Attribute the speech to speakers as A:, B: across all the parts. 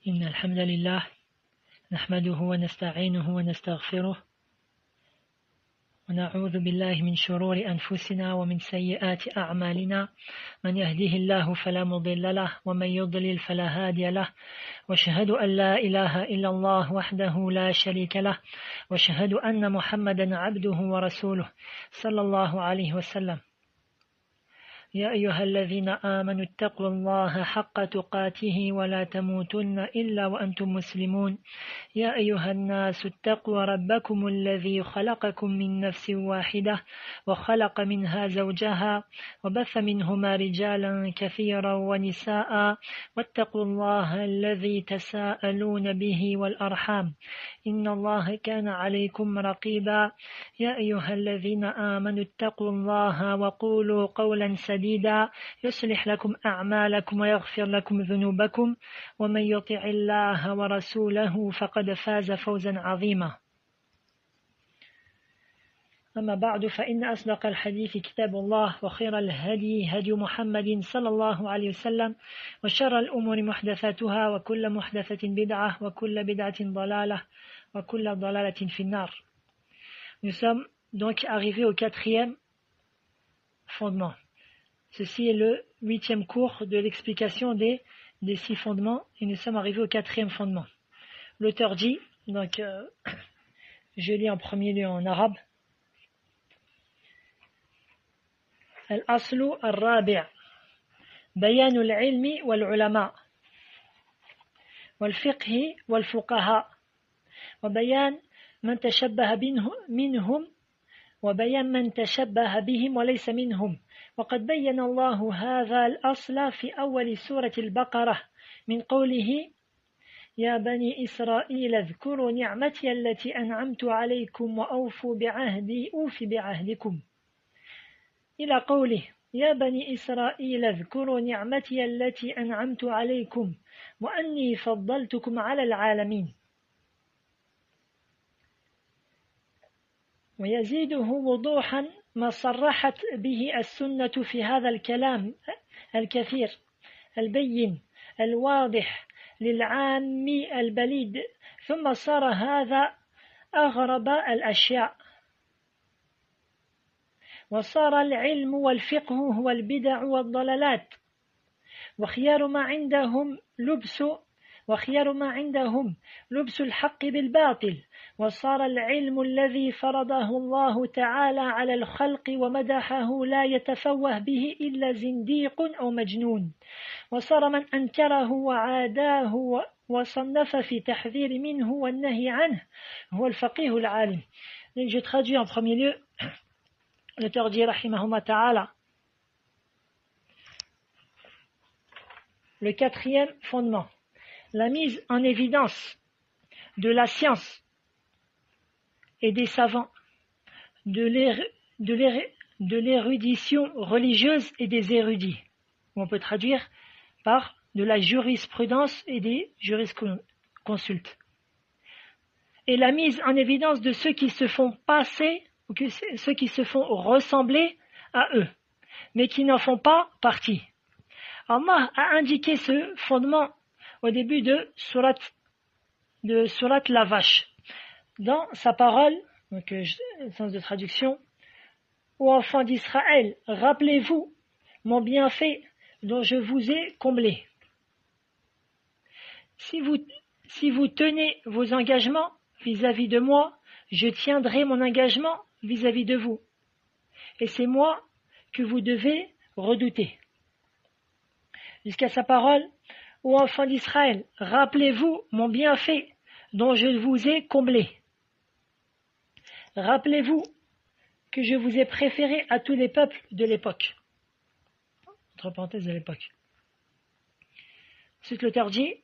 A: إن الحمد لله نحمده ونستعينه ونستغفره ونعوذ بالله من شرور أنفسنا ومن سيئات أعمالنا من يهده الله فلا مضل له ومن يضلل فلا هادي له واشهد أن لا إله إلا الله وحده لا شريك له واشهد أن محمدا عبده ورسوله صلى الله عليه وسلم يا أيها الذين آمنوا اتقوا الله حق تقاته ولا تموتن إلا وأنتم مسلمون يا أيها الناس اتقوا ربكم الذي خلقكم من نفس واحدة وخلق منها زوجها وبث منهما رجالا كثيرا ونساء واتقوا الله الذي تساءلون به والأرحام إن الله كان عليكم رقيبا يا أيها الذين آمنوا اتقوا الله وقولوا قولا سديدا يصلح لكم أعمالكم ويغفر لكم ذنوبكم ومن يطع الله ورسوله فقد فاز فوزا عظيما أما بعد فإن أصدق الحديث كتاب الله وخير الهدي هدي محمد صلى الله عليه وسلم وشر الأمور محدثاتها وكل محدثة بدعة وكل بدعة ضلالة وكل ضلالة في النار. Nous sommes donc arrivés au quatrième fondement. Ceci est le 8e cours de l'explication des 6 fondements et nous sommes arrivés au 4e fondement. L'auteur dit, donc je lis en premier lieu en arabe, الأصل الرابع بيان العلم والعلماء والفقه والفقهاء وبيان من تشبه منهم وبيان من تشبه بهم وليس منهم وقد بين الله هذا الأصل في أول سورة البقرة من قوله يا بني إسرائيل اذكروا نعمتي التي أنعمت عليكم وأوفوا بعهدي أوف بعهدكم إلى قوله يا بني إسرائيل اذكروا نعمتي التي أنعمت عليكم وأني فضلتكم على العالمين ويزيده وضوحا ما صرحت به السنة في هذا الكلام الكثير البين الواضح للعام البليد ثم صار هذا أغرب الأشياء وصار العلم والفقه هو البدع والضلالات وخيار ما عندهم لبس الحق بالباطل وصار العلم الذي فرضه الله تعالى على الخلق ومدحه لا يتفوه به إلا زنديق أو مجنون وصار من أنكره وعاداه وصنف في تحذير منه والنهي عنه هو الفقيه العالم. Je traduis en premier lieu. L'auteur dit rahimahullah ta'ala, le 4e fondement, la mise en évidence de la science et des savants, de l'érudition religieuse et des érudits, on peut traduire par de la jurisprudence et des jurisconsultes, et la mise en évidence de ceux qui se font passer ou que ceux qui se font ressembler à eux, mais qui n'en font pas partie. Allah a indiqué ce fondement au début de Surat la Vache, dans sa parole, donc sens de traduction, ô enfants d'Israël, rappelez-vous mon bienfait dont je vous ai comblé. Si vous tenez vos engagements vis-à-vis de moi, je tiendrai mon engagement vis-à-vis de vous. Et c'est moi que vous devez redouter. Jusqu'à sa parole, ô enfants d'Israël, rappelez-vous mon bienfait dont je vous ai comblé. Rappelez-vous que je vous ai préféré à tous les peuples de l'époque. Entre parenthèses, de l'époque. Ensuite, l'auteur dit,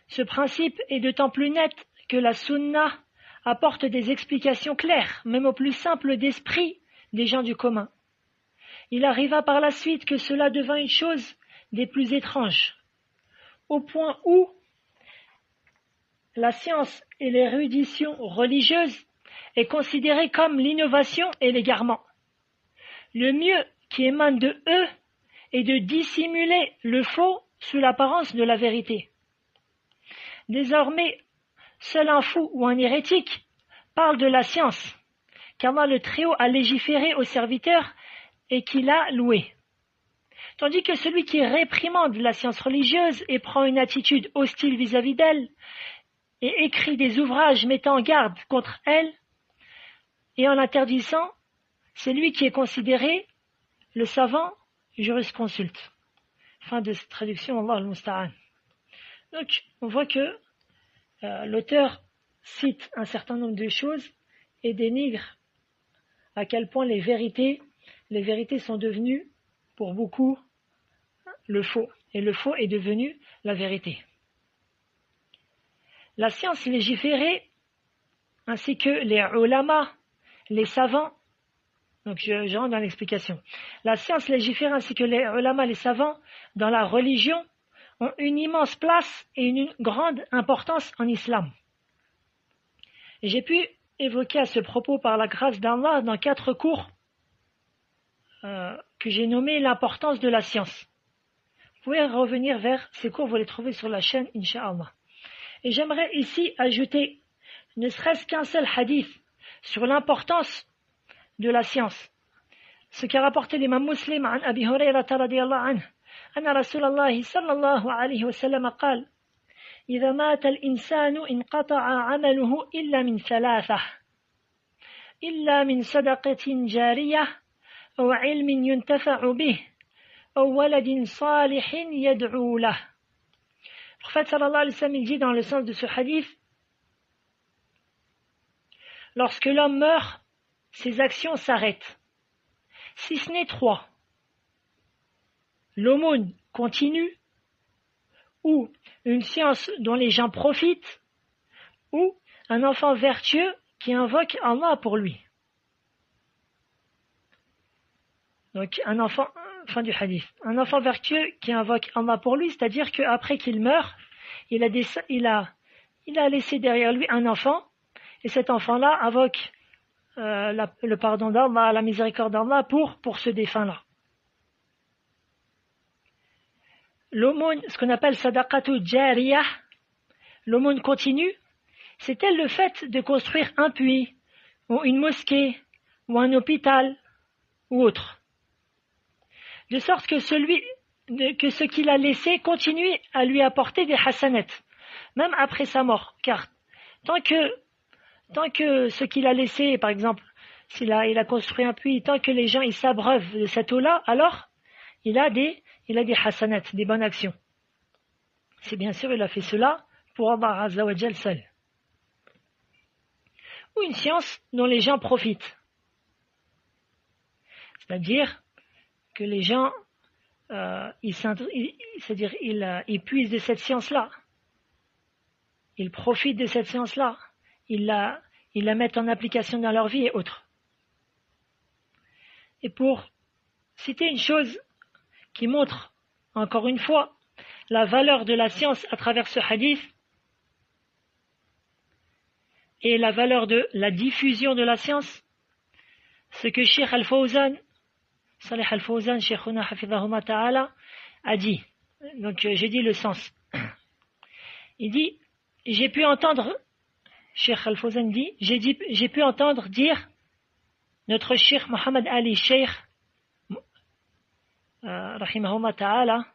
A: ce principe est d'autant plus net que la sunna apporte des explications claires, même au plus simple d'esprit des gens du commun. Il arriva par la suite que cela devint une chose des plus étranges, au point où la science et l'érudition religieuse est considérée comme l'innovation et l'égarement. Le mieux qui émane de eux est de dissimuler le faux sous l'apparence de la vérité. Désormais, seul un fou ou un hérétique parle de la science, qu'Allah le Très-Haut a légiféré aux serviteurs et qu'il a loué. Tandis que celui qui réprimande la science religieuse et prend une attitude hostile vis-à-vis d'elle, et écrit des ouvrages mettant en garde contre elle, et en l'interdisant, c'est lui qui est considéré le savant jurisconsulte. Fin de cette traduction, Allah al-Musta'an. Donc, on voit que l'auteur cite un certain nombre de choses et dénigre à quel point les vérités sont devenues, pour beaucoup, le faux. Et le faux est devenu la vérité. La science légiférée, ainsi que les ulama, les savants, donc je rentre dans l'explication. La science légiférée ainsi que les ulama, les savants, dans la religion, ont une immense place et une grande importance en islam. Et j'ai pu évoquer à ce propos, par la grâce d'Allah, dans 4 cours que j'ai nommé l'importance de la science. Vous pouvez revenir vers ces cours, vous les trouvez sur la chaîne, Inch'Allah. Et j'aimerais ici ajouter, ne serait-ce qu'un seul hadith sur l'importance de la science. Ce qu'a rapporté l'imam Muslim عن أبي هريرة رضي الله عنه أن رسول الله صلى الله عليه وسلم قال إذا مات الإنسان انقطع عمله إلا من 3 إلا من صدقة جارية أو علم ينتفع به أو ولد صالح يدعو له. Le prophète sallallahu alayhi wa sallam dit dans le sens de ce hadith, lorsque l'homme meurt, ses actions s'arrêtent, si ce n'est 3. L'aumône continue, ou une science dont les gens profitent, ou un enfant vertueux qui invoque Allah pour lui. Donc fin du hadith. Un enfant vertueux qui invoque Allah pour lui, c'est-à-dire qu'après qu'il meurt, il a laissé derrière lui un enfant, et cet enfant-là invoque le pardon d'Allah, la miséricorde d'Allah pour ce défunt-là. L'aumône, ce qu'on appelle sadaqatu jariyah, l'aumône continue, c'est-elle le fait de construire un puits, ou une mosquée, ou un hôpital, ou autre. De sorte que ce qu'il a laissé continue à lui apporter des hasanat, même après sa mort. Car tant que ce qu'il a laissé, par exemple, s'il a construit un puits, tant que les gens ils s'abreuvent de cette eau-là, alors il a des hasanat, des bonnes actions. C'est bien sûr, il a fait cela pour Allah Azza wa Jal seul. Ou une science dont les gens profitent. C'est-à-dire que les gens, ils puisent de cette science-là. Ils profitent de cette science-là. Ils la mettent en application dans leur vie et autres. Et pour citer une chose qui montre, encore une fois, la valeur de la science à travers ce hadith, et la valeur de la diffusion de la science, ce que Cheikh Al-Fawzan, Salih Al-Fawzan, Sheikhuna Hafidhahuma Ta'ala, a dit. Donc j'ai dit le sens. Il dit, j'ai pu entendre, Cheikh Al-Fawzan dit, j'ai pu entendre dire notre Cheikh Mohammed Ali Sheikh, Rahimahuma Ta'ala,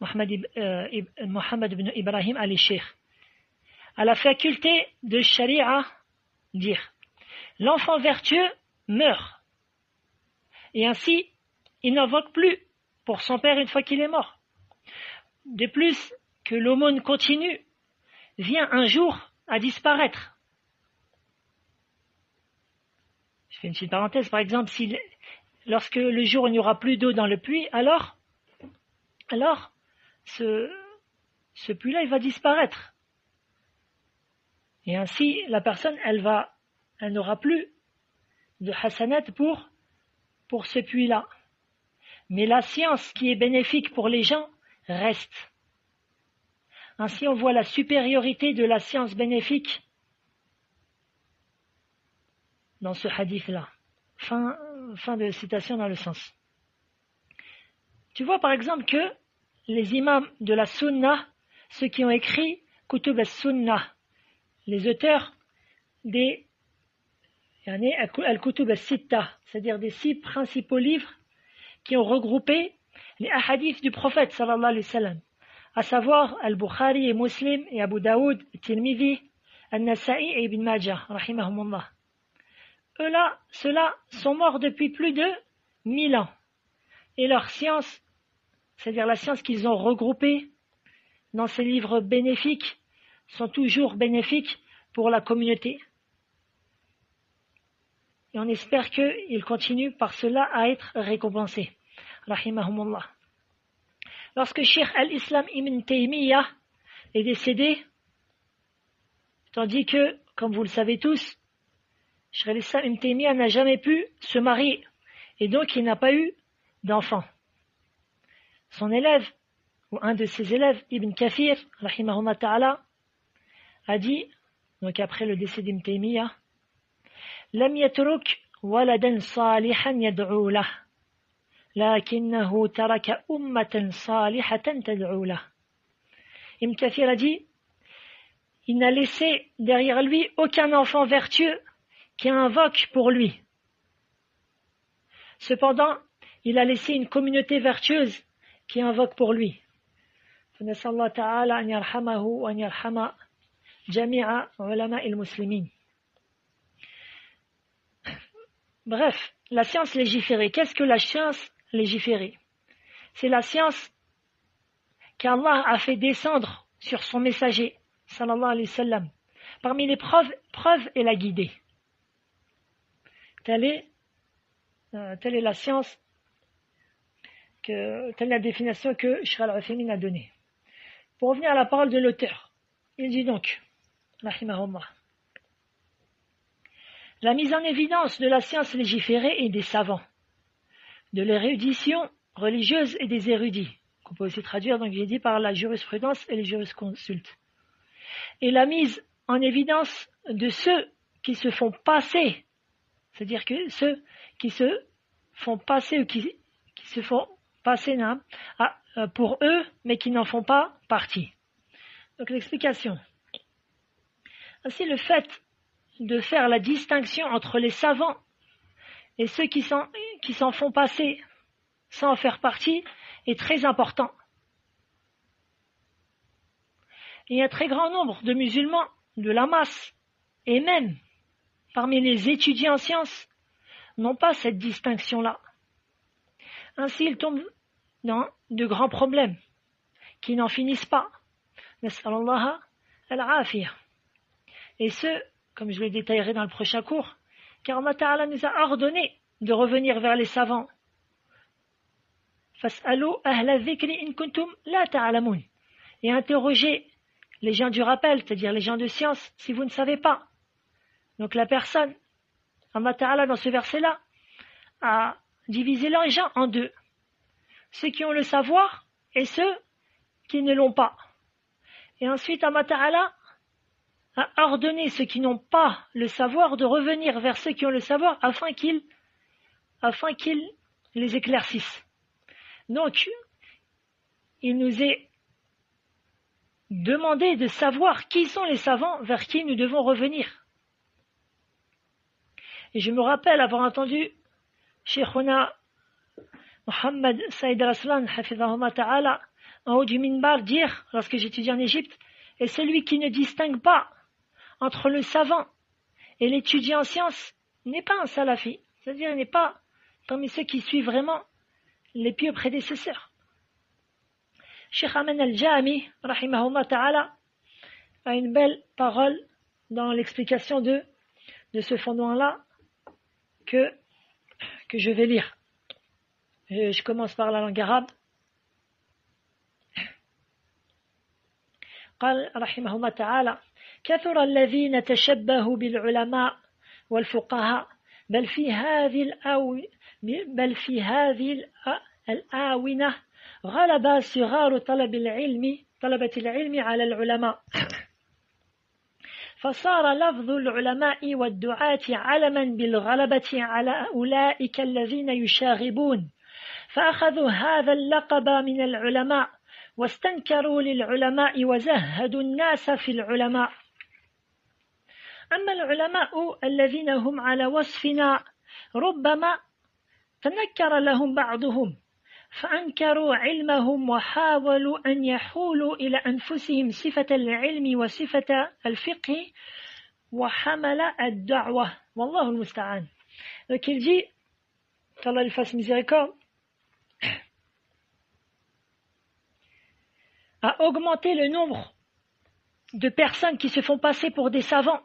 A: Mohammed ibn Ibrahim Ali Sheikh, à la faculté de Sharia, dire, l'enfant vertueux meurt. Et ainsi, il n'invoque plus pour son père une fois qu'il est mort. De plus, que l'aumône continue vient un jour à disparaître. Je fais une petite parenthèse, par exemple, lorsque le jour où il n'y aura plus d'eau dans le puits, alors ce puits-là, il va disparaître. Et ainsi, la personne, elle n'aura plus de hasanat pour ce puits-là. Mais la science qui est bénéfique pour les gens reste. Ainsi, on voit la supériorité de la science bénéfique dans ce hadith-là. Fin de citation dans le sens. Tu vois par exemple que les imams de la Sunna, ceux qui ont écrit Kutub al-Sunnah, les auteurs des Al-Kutub al-Sitta, c'est-à-dire des 6 principaux livres qui ont regroupé les hadiths du prophète sallallahu alayhi wa sallam, à savoir Al-Bukhari et Muslim et Abu Daoud, Tirmidhi, Al-Nasa'i et Ibn Majah, rahimahumullah. Ceux-là sont morts depuis plus de 1000 ans. Et leur science, c'est-à-dire la science qu'ils ont regroupée dans ces livres bénéfiques, sont toujours bénéfiques pour la communauté. Et on espère qu'ils continuent par cela à être récompensés. Rahimahumullah. Lorsque Cheikh al-Islam Ibn Taymiyyah est décédé, tandis que, comme vous le savez tous, Cheikh al-Islam Ibn Taymiyyah n'a jamais pu se marier, et donc il n'a pas eu d'enfant. Son élève, ou un de ses élèves, Ibn Kathir, rahimahullah ta'ala, a dit, donc après le décès d'Ibn Taymiyyah, لم يترك ولدا صالحا يدعو له لكنه ترك أمة صالحة تدعو له. Ibn Kathir a dit, il n'a laissé derrière lui aucun enfant vertueux qui invoque pour lui. Cependant, il a laissé une communauté vertueuse qui invoque pour lui. فنسأل الله تعالى أن يرحمه وأن يرحم جميع علماء المسلمين. Bref, la science légiférée. Qu'est-ce que la science légiférée? C'est la science qu'Allah a fait descendre sur son messager, sallallahu alayhi wa sallam. Parmi les preuves, elle a guidé. Telle est la science, telle est la définition que Cheikh al-Uthaymin a donnée. Pour revenir à la parole de l'auteur, il dit donc, rahimahullah, la mise en évidence de la science légiférée et des savants, de l'érudition religieuse et des érudits, qu'on peut aussi traduire, donc j'ai dit, par la jurisprudence et les jurisconsultes, et la mise en évidence de ceux qui se font passer, c'est-à-dire que ceux qui se font passer ou qui se font passer pour eux, mais qui n'en font pas partie. Donc l'explication. Ainsi, le fait de faire la distinction entre les savants et ceux qui s'en font passer sans en faire partie est très important. Il y a un très grand nombre de musulmans de la masse, et même parmi les étudiants en sciences, n'ont pas cette distinction-là. Ainsi, ils tombent dans de grands problèmes qui n'en finissent pas. Nas'alullah al-afiyah. Et ce, comme je le détaillerai dans le prochain cours, car Allah Ta'ala nous a ordonné de revenir vers les savants. Fas'alu ahla dhikri in kuntum la ta'lamun. Et interrogez les gens du rappel, c'est-à-dire les gens de science, si vous ne savez pas. Donc la personne, Allah Ta'ala dans ce verset-là, a divisé les gens en deux. Ceux qui ont le savoir et ceux qui ne l'ont pas. Et ensuite Allah Ta'ala a ordonné ceux qui n'ont pas le savoir de revenir vers ceux qui ont le savoir afin qu'ils les éclaircissent. Donc, il nous est demandé de savoir qui sont les savants vers qui nous devons revenir. Et je me rappelle avoir entendu Sheikhuna Mohammed Saïd al-Aslan, hafidhahullah ta'ala, en haut du minbar dire, lorsque j'étudiais en Égypte, et celui qui ne distingue pas entre le savant et l'étudiant en sciences n'est pas un salafi, c'est-à-dire il n'est pas parmi ceux qui suivent vraiment les pieux prédécesseurs. Cheikh Aman al-Jami, rahimahullah ta'ala, a une belle parole dans l'explication de ce fondement-là que je vais lire. Je commence par la langue arabe. قال رحمه الله تعالى: كثر الذين تشبهوا بالعلماء والفقهاء بل في هذه الآونة غلب صغار طلبة العلم على العلماء فصار لفظ العلماء والدعاة علما بالغلبة على أولئك الذين يشاغبون فأخذوا هذا اللقب من العلماء واستنكروا للعلماء وزهدوا الناس في العلماء. أما العلماء الذين هم على وصفنا ربما تنكر لهم بعضهم فأنكروا علمهم وحاولوا أن يحولوا إلى أنفسهم صفة العلم وصفة الفقه وحمل الدعوة والله المستعان. Donc il dit qu'Allah lui fasse miséricorde, a augmenté le nombre de personnes qui se font passer pour des savants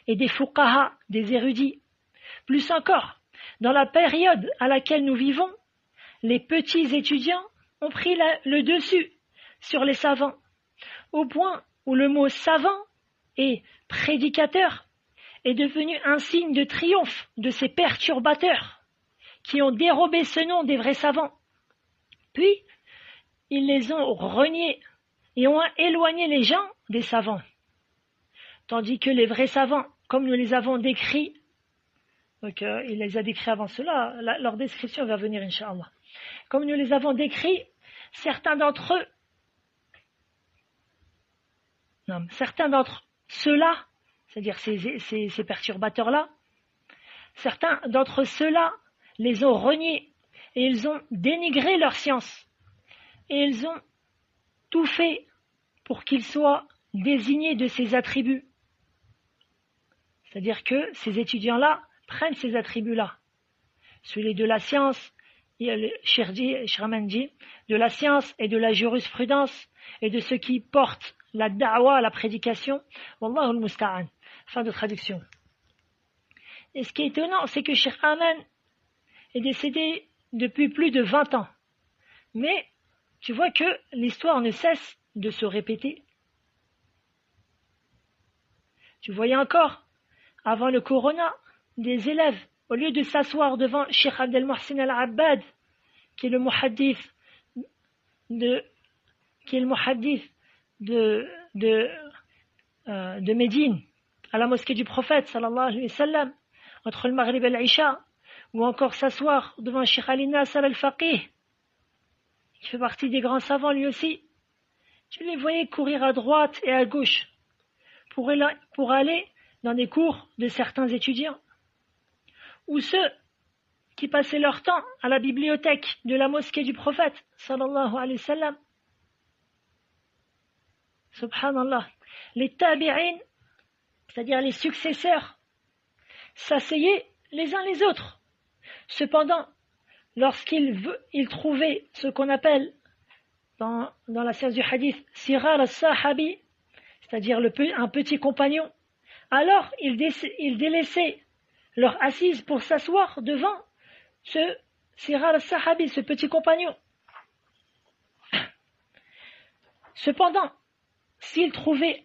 A: et des fuqaha, des érudits. Plus encore, dans la période à laquelle nous vivons, les petits étudiants ont pris le dessus sur les savants, au point où le mot savant et prédicateur est devenu un signe de triomphe de ces perturbateurs qui ont dérobé ce nom des vrais savants. Puis, ils les ont reniés et ont éloigné les gens des savants. Tandis que les vrais savants, comme nous les avons décrits, donc il les a décrits avant cela, leur description va venir, Inch'Allah. Comme nous les avons décrits, certains d'entre ceux-là, c'est-à-dire ces perturbateurs-là, certains d'entre ceux-là les ont reniés et ils ont dénigré leur science et ils ont tout fait pour qu'ils soient désignés de ces attributs. C'est-à-dire que ces étudiants-là prennent ces attributs-là. Celui de la science, Shirmandi, de la science et de la jurisprudence et de ceux qui portent la da'wa, la prédication. Wallahu al-musta'an. Fin de traduction. Et ce qui est étonnant, c'est que Cheikh Aman est décédé depuis plus de 20 ans. Mais tu vois que l'histoire ne cesse de se répéter. Tu voyais encore, avant le corona, des élèves, au lieu de s'asseoir devant Cheikh Abdel Mohsin Al-Abbad, qui est le muhaddith de Médine, à la mosquée du prophète, sallallahu alayhi wa sallam, entre le Maghrib et l'Isha, ou encore s'asseoir devant Cheikh Ali Nasser Al-Faqih, qui fait partie des grands savants lui aussi. Tu les voyais courir à droite et à gauche pour aller dans des cours de certains étudiants. Ou ceux qui passaient leur temps à la bibliothèque de la mosquée du prophète, sallallahu alayhi wa sallam. Subhanallah. Les tabi'in, c'est-à-dire les successeurs, s'asseyaient les uns les autres. Cependant, lorsqu'ils trouvaient ce qu'on appelle dans la science du hadith sirar al-sahabi, c'est-à-dire un petit compagnon, alors ils délaissaient leur assise pour s'asseoir devant ce sirar al-sahabi, ce petit compagnon. Cependant, s'ils trouvaient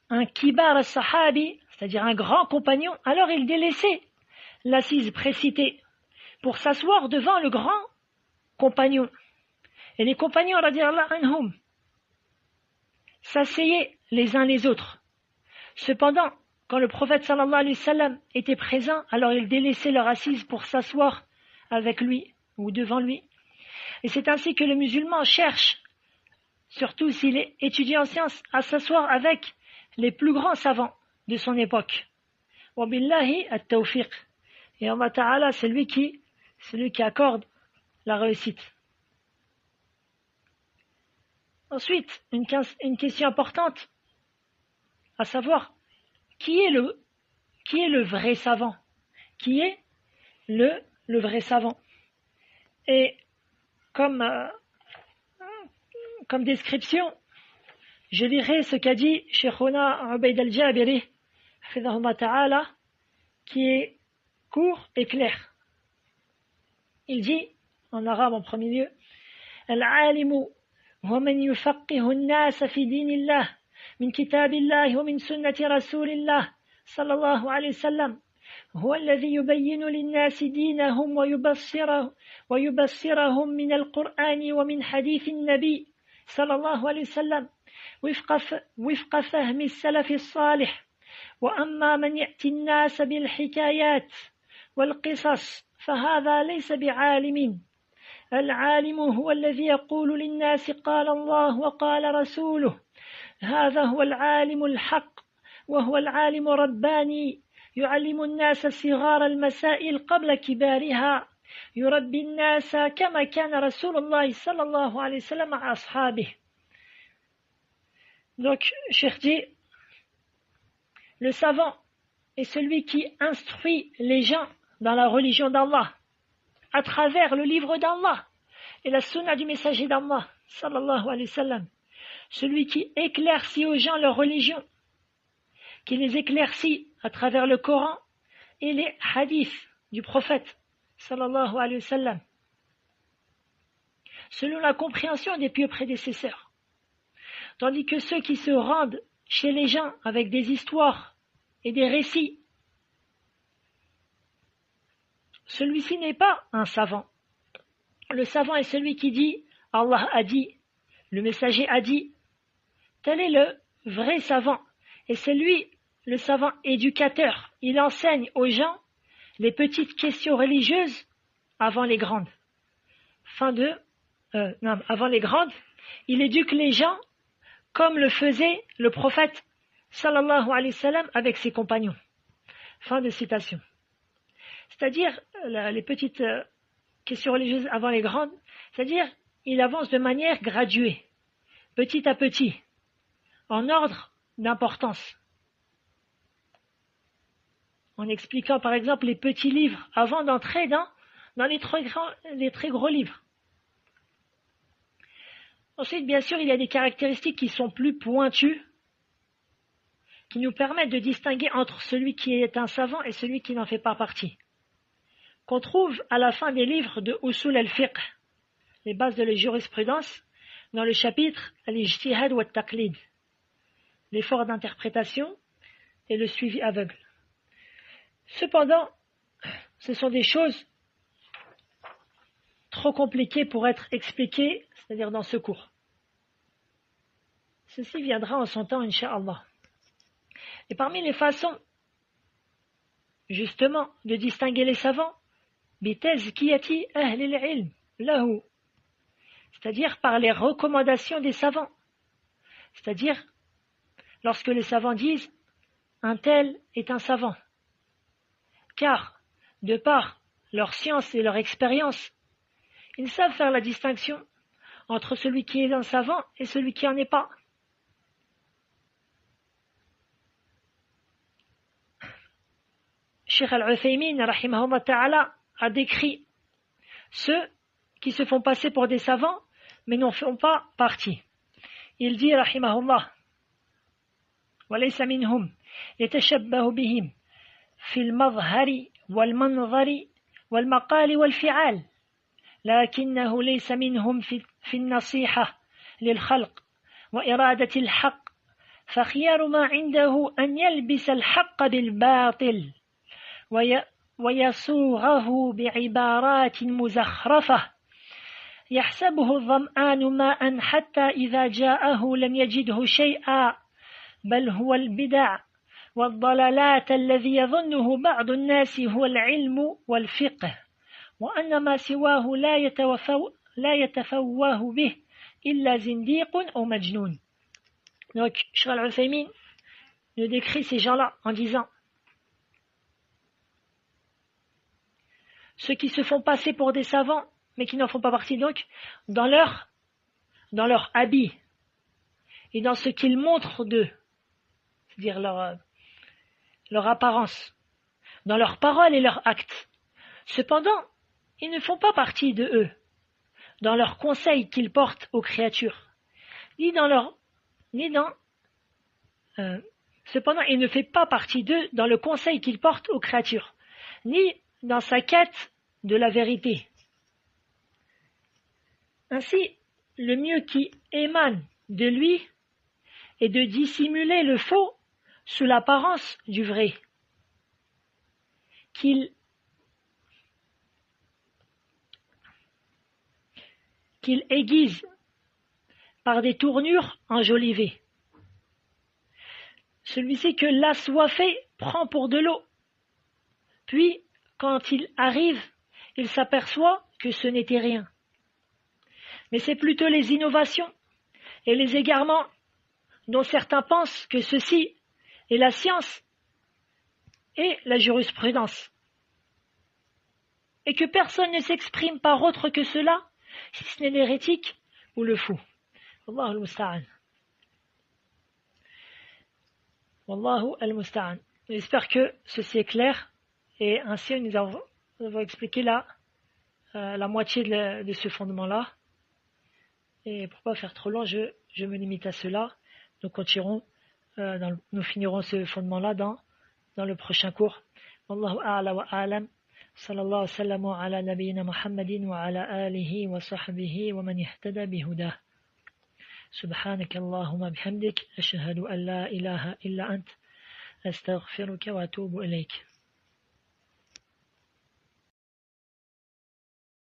A: un kibar al-sahabi, c'est-à-dire un grand compagnon, alors ils délaissaient l'assise précitée pour s'asseoir devant le grand compagnon. Et les compagnons, radiallahu anhum, s'asseyaient les uns les autres. Cependant, quand le prophète sallallahu alayhi wa sallam était présent, alors ils délaissaient leur assise pour s'asseoir avec lui ou devant lui. Et c'est ainsi que le musulman cherche, surtout s'il est étudiant en sciences, à s'asseoir avec les plus grands savants de son époque. Wa billahi at-tawfiq. Et Allah Ta'ala, c'est lui qui accorde la réussite. Ensuite, une question importante, à savoir, qui est le vrai savant? Qui est le vrai savant? Et comme description, je lirai ce qu'a dit Sheikhuna Ubayd al-Jabiri, hafidhahullah ta'ala, qui est court et clair. Il dit, en arabe en premier lieu, Al-alimu huwa man yufaqihu an-nas fi dinillah min kitabillah wa min sunnati rasulillah sallallahu alayhi wa sallam huwa alladhi yubayyinu lin-nas dinahum wa yubassirahum min al-Qur'ani wa min hadith an-nabi sallallahu alayhi wa sallam وفق فهم السلف الصالح وأما من يأتي الناس بالحكايات والقصص فهذا ليس بعالم العالم هو الذي يقول للناس قال الله وقال رسوله هذا هو العالم الحق وهو العالم الرباني يعلم الناس صغار المسائل قبل كبارها يربي الناس كما كان رسول الله صلى الله عليه وسلم مع أصحابه. Donc, Cheikh dit, le savant est celui qui instruit les gens dans la religion d'Allah à travers le livre d'Allah et la sunna du messager d'Allah sallallahu alayhi wa sallam, celui qui éclaircit aux gens leur religion, qui les éclaircit à travers le Coran et les hadiths du prophète sallallahu alayhi wa sallam, selon la compréhension des pieux prédécesseurs. Tandis que ceux qui se rendent chez les gens avec des histoires et des récits, celui-ci n'est pas un savant. Le savant est celui qui dit « Allah a dit »,« le messager a dit ». Tel est le vrai savant. Et c'est lui, le savant éducateur. Il enseigne aux gens les petites questions religieuses avant les grandes. Avant les grandes, il éduque les gens comme le faisait le prophète sallallahu alayhi wa sallam avec ses compagnons. Fin de citation. C'est-à-dire, les petites questions religieuses avant les grandes, c'est-à-dire, il avance de manière graduée, petit à petit, en ordre d'importance. En expliquant par exemple les petits livres avant d'entrer dans les très gros livres. Ensuite, bien sûr, il y a des caractéristiques qui sont plus pointues, qui nous permettent de distinguer entre celui qui est un savant et celui qui n'en fait pas partie, qu'on trouve à la fin des livres de Usul al-Fiqh, les bases de la jurisprudence, dans le chapitre Al-Ijtihad wa al-Taqlid, l'effort d'interprétation et le suivi aveugle. Cependant, ce sont des choses trop compliquées pour être expliquées, c'est-à-dire dans ce cours. Ceci viendra en son temps, Inch'Allah. Et parmi les façons, justement, de distinguer les savants, bitazkiyati ahli al-ilm lahu, c'est-à-dire par les recommandations des savants. C'est-à-dire, lorsque les savants disent « un tel est un savant », car, de par leur science et leur expérience, ils savent faire la distinction entre celui qui est un savant et celui qui n'en est pas. Cheikh Al-Uthaymin, rahimahullah ta'ala, a décrit ceux qui se font passer pour des savants, mais n'en font pas partie. Il dit, rahimahullah, وَلَيْسَ مِنْهُمْ يَتَشَبَّهُ بِهِمْ في المظهر والمنظر والمقال والفعال لكنه ليس منهم في النصيحة للخلق وإرادة الحق فخيار ما عنده أن يلبس الحق بالباطل ويصوغه بعبارات مزخرفة يحسبه الظمآن ماء حتى إذا جاءه لم يجده شيئا بل هو البدع والضلالات الذي يظنه بعض الناس هو العلم والفقه وأن ما سواه لا يتفوه به إلا زنديق أو مجنون. Donc, Cheikh Al-Uthaymin nous décrit ces gens-là en disant ceux qui se font passer pour des savants mais qui n'en font pas partie, donc dans leur habit et dans ce qu'ils montrent d'eux, c'est-à-dire leur apparence, dans leurs paroles et leurs actes. Cependant, ils ne font pas partie de eux, dans leurs conseils qu'ils portent aux créatures, cependant, il ne fait pas partie d'eux dans le conseil qu'ils portent aux créatures, ni dans sa quête de la vérité. Ainsi, le mieux qui émane de lui est de dissimuler le faux sous l'apparence du vrai, qu'il aiguise par des tournures enjolivées. Celui-ci que l'assoiffé prend pour de l'eau, puis, quand il arrive, il s'aperçoit que ce n'était rien. mais c'est plutôt les innovations et les égarements dont certains pensent que ceci est la science et la jurisprudence, et que personne ne s'exprime par autre que cela, si ce n'est l'hérétique ou le fou. Wallahu al-musta'an. Wallahu al-musta'an. J'espère que ceci est clair, et ainsi nous avons expliqué la moitié de ce fondement-là. Et pour pas faire trop long, je me limite à cela. Nous finirons ce fondement-là dans le prochain cours. Wallahu a'la wa a'lam. Sallallahu sallam ala nabiyyina Muhammadin wa ala alihi wa sahbihi wa man ihtada bihudah. Subhanak Allahumma bihamdik. Ashhadu an la ilaha illa ant. Astaghfiruka wa atubu ilayk.